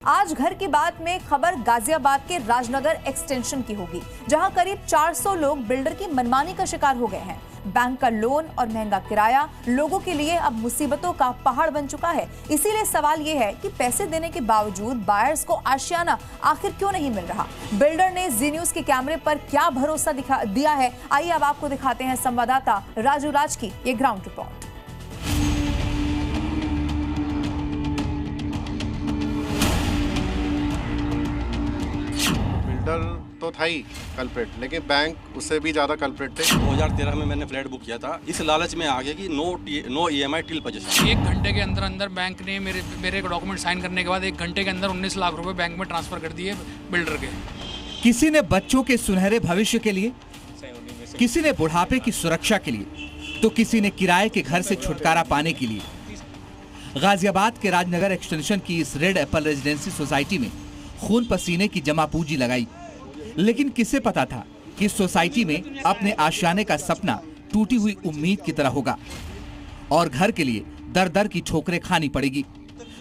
आज घर की बात में खबर गाजियाबाद के राजनगर एक्सटेंशन की होगी, जहां करीब 400 लोग बिल्डर की मनमानी का शिकार हो गए हैं। बैंक का लोन और महंगा किराया लोगों के लिए अब मुसीबतों का पहाड़ बन चुका है। इसीलिए सवाल ये है कि पैसे देने के बावजूद बायर्स को आशियाना आखिर क्यों नहीं मिल रहा। बिल्डर ने जी न्यूज के कैमरे पर क्या भरोसा दिया है, आइए अब आपको दिखाते हैं संवाददाता राजू राज की ये ग्राउंड रिपोर्ट। तो था ही कल्प्रेट, लेकिन बैंक उससे भी ज्यादा कल्प्रेट थे। 2013 में मैंने फ्लैट बुक किया था इस लालच में आगे कि नो EMI टिल पोजीशन। 1 घंटे के अंदर बैंक ने मेरे डॉक्यूमेंट साइन करने के बाद 1 घंटे के अंदर 19 लाख रुपए बैंक में ट्रांसफर कर दिए बिल्डर के। किसी ने बच्चों के सुनहरे भविष्य के लिए, किसी ने बुढ़ापे की सुरक्षा के लिए, तो किसी ने किराए के घर से छुटकारा पाने के लिए। गाजियाबाद के राजनगर एक्सटेंशन की इस रेड एप्पल रेजिडेंसी सोसाइटी में खून पसीने की जमा पूंजी लगाई, लेकिन किसे पता था कि इस सोसाइटी में अपने आशियाने का सपना टूटी हुई उम्मीद की तरह होगा और घर के लिए दर दर की ठोकरें खानी पड़ेगी।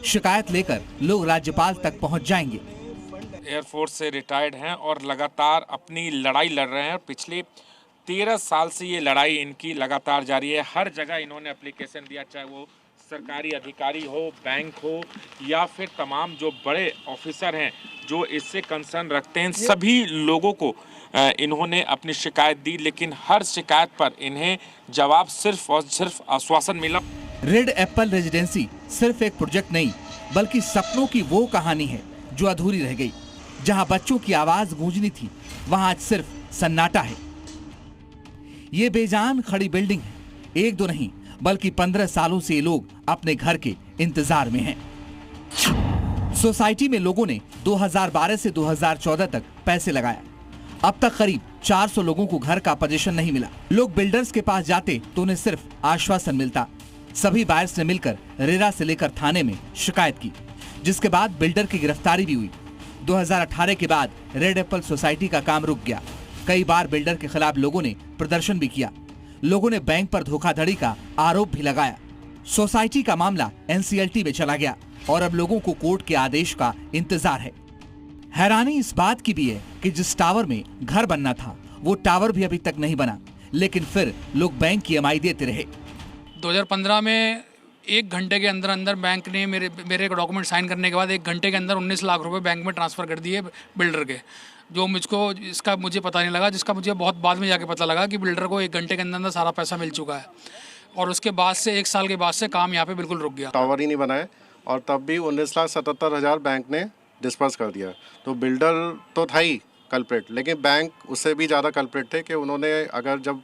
शिकायत लेकर लोग राज्यपाल तक पहुंच जाएंगे। एयरफोर्स से रिटायर्ड हैं और लगातार अपनी लड़ाई लड़ रहे हैं। पिछले 13 साल से ये लड़ाई इनकी लगातार जारी है। हर जगह इन्होंने एप्लीकेशन दिया, चाहे वो सरकारी अधिकारी हो, बैंक हो या फिर तमाम जो बड़े ऑफिसर हैं जो इससे कंसर्न रखते हैं, सभी लोगों को इन्होंने अपनी शिकायत दी, लेकिन हर शिकायत पर इन्हें जवाब सिर्फ और सिर्फ आश्वासन मिला। रेड एप्पल रेजिडेंसी सिर्फ एक प्रोजेक्ट नहीं, बल्कि सपनों की वो कहानी है जो अधूरी रह गई। जहां बच्चों की आवाज गूंजनी थी, वहां आज सिर्फ सन्नाटा है। ये बेजान खड़ी बिल्डिंग है, एक दो नहीं बल्कि 15 सालों से ये लोग अपने घर के इंतजार में हैं। सोसाइटी में लोगों ने 2012 से 2014 तक पैसे लगाया। अब तक करीब 400 लोगों को घर का पोजीशन नहीं मिला। लोग बिल्डर्स के पास जाते तो उन्हें सिर्फ आश्वासन मिलता। सभी बायर्स ने मिलकर रेरा से लेकर थाने में शिकायत की, जिसके बाद बिल्डर की गिरफ्तारी भी हुई। 2018 के बाद रेड एप्पल सोसाइटी का काम रुक गया। कई बार बिल्डर के खिलाफ लोगों ने प्रदर्शन भी किया। लोगों ने बैंक पर धोखाधड़ी का आरोप भी लगाया। सोसाइटी का मामला NCLT में चला गया और अब लोगों को कोर्ट के आदेश का इंतजार है। हैरानी इस बात की भी है कि जिस टावर में घर बनना था, वो टावर भी अभी तक नहीं बना, लेकिन फिर लोग बैंक की EMI देते रहे। 2015 में 1 घंटे के अंदर बैंक ने मेरे डॉक्यूमेंट साइन करने के बाद 1 घंटे के अंदर 19 लाख रुपए बैंक में ट्रांसफर कर दिए बिल्डर के। जो इसका मुझे पता नहीं लगा, जिसका मुझे बहुत बाद में जाके पता लगा कि बिल्डर को 1 घंटे के अंदर सारा पैसा मिल चुका है और उसके बाद से 1 साल के बाद से काम यहाँ पे बिल्कुल रुक गया। टावर ही नहीं बनाए और तब भी 19,77,000 बैंक ने डिस्पर्स कर दिया। तो बिल्डर तो था ही कल्प्रेट, लेकिन बैंक उससे भी ज़्यादा कल्प्रेट थे कि उन्होंने अगर जब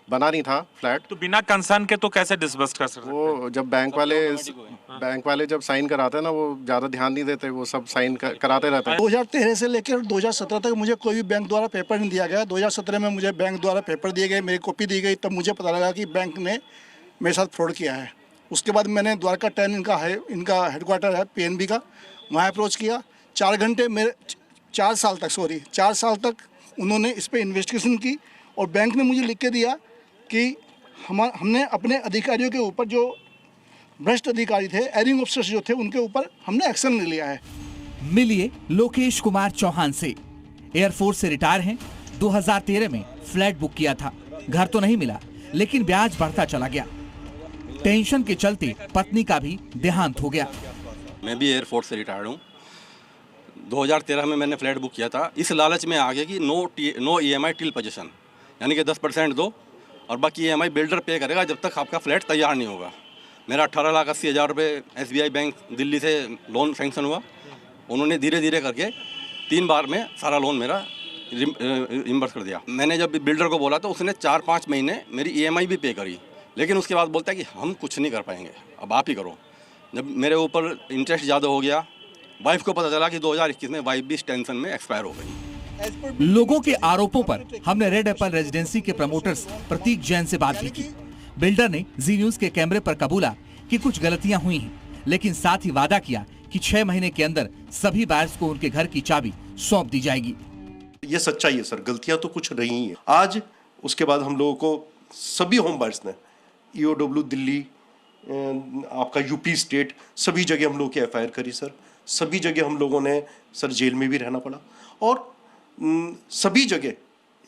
बना नहीं था फ्लैट तो बिना कंसर्न के तो कैसे डिस्बर्स कर सकते? वो जब बैंक वाले जब साइन कराते हैं ना, वो ज़्यादा ध्यान नहीं देते, वो सब साइन कराते रहते हैं। 2013 से लेकर 2017 तक मुझे कोई भी बैंक द्वारा पेपर नहीं दिया गया। 2017 में मुझे बैंक द्वारा पेपर दिए गए, मेरी कॉपी दी गई, तब मुझे पता लगा कि बैंक ने मेरे साथ फ्रॉड किया है। उसके बाद मैंने द्वारका 10 इनका हेडक्वार्टर है PNB का, वहाँ अप्रोच किया। 4 साल तक उन्होंने इस पर इन्वेस्टिगेशन की और बैंक ने मुझे लिख के दिया कि हमने अपने अधिकारियों के ऊपर, जो भ्रष्ट अधिकारी थे, एयरिंग ऑफिसर्स जो थे, उनके ऊपर हमने एक्शन ले लिया है। मिलिए लोकेश कुमार चौहान से। एयरफोर्स से रिटायर हैं। 2013 में फ्लैट बुक किया था, घर तो नहीं मिला, लेकिन ब्याज बढ़ता चला गया। टेंशन के चलते पत्नी का भी देहांत हो गया। मैं भी एयरफोर्स से रिटायर्ड हूँ। 2013 में मैंने फ्लैट बुक किया था इस लालच में आगे कि नो EMI टिल पोजीशन, यानी कि 10% दो और बाकी EMI बिल्डर पे करेगा जब तक आपका फ्लैट तैयार नहीं होगा। मेरा 18,80,000 रुपये SBI बैंक दिल्ली से लोन सैंक्शन हुआ। उन्होंने धीरे धीरे करके 3 बार में सारा लोन मेरा रिम्बर्स कर दिया। मैंने जब बिल्डर को बोला तो उसने 4-5 महीने मेरी EMI भी पे करी, लेकिन उसके बाद बोलता है कि हम कुछ नहीं कर पाएंगे, अब आप ही करो। जब मेरे ऊपर इंटरेस्ट ज़्यादा हो गया, वाइफ को पता चला कि 2021 में वाइफ भी इस टेंशन में एक्सपायर हो गई। लोगों के आरोपों पर हमने रेड एप्पल रेजिडेंसी के प्रमोटर्स प्रतीक जैन से बात भी की। बिल्डर ने जी न्यूज के कैमरे पर कबूला कि कुछ गलतियां हुई हैं, लेकिन साथ ही वादा किया कि 6 महीने के अंदर सभी बायर्स को उनके घर की चाबी सौंप दी जाएगी। ये सच्चाई है सर, गलतियां तो कुछ रही हैं। आज उसके बाद हम लोगों को सभी होम बायर्स ने EOW दिल्ली, आपका UP स्टेट, सभी जगह हम लोगों की FIR करी सर। सभी जगह हम लोगों ने सर जेल में भी रहना पड़ा, और सभी जगह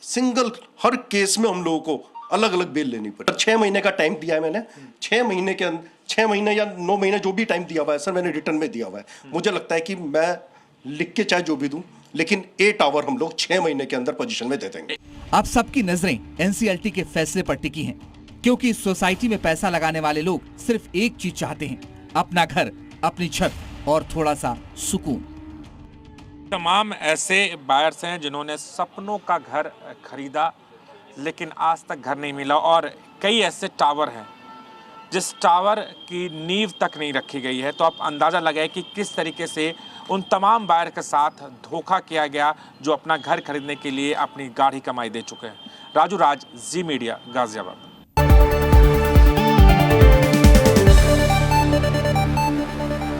सिंगल हर केस में हम लोगों को अलग अलग बेल लेनी पड़ी। 6 महीने का टाइम दिया है मैंने, 6 महीने के अंदर 6 महीने या 9 महीने जो भी टाइम दिया हुआ है सर, मैंने रिटर्न में दिया हुआ है। मुझे लगता है कि मैं लिख के चाहे जो भी दूं, लेकिन 8 आवर हम लोग 6 महीने के अंदर पोजीशन में दे देंगे। अब सबकी नजरें एनसीएलटी के फैसले पर टिकी हैं, क्योंकि इस सोसाइटी में पैसा लगाने वाले लोग सिर्फ एक चीज चाहते हैं, अपना घर, अपनी छत और थोड़ा सा सुकून। तमाम ऐसे बायर्स हैं जिन्होंने सपनों का घर खरीदा लेकिन आज तक घर नहीं मिला, और कई ऐसे टावर हैं जिस टावर की नींव तक नहीं रखी गई है। तो आप अंदाज़ा लगाए कि किस तरीके से उन तमाम बायर के साथ धोखा किया गया जो अपना घर खरीदने के लिए अपनी गाढ़ी कमाई दे चुके हैं। राजू राज, जी मीडिया, गाजियाबाद।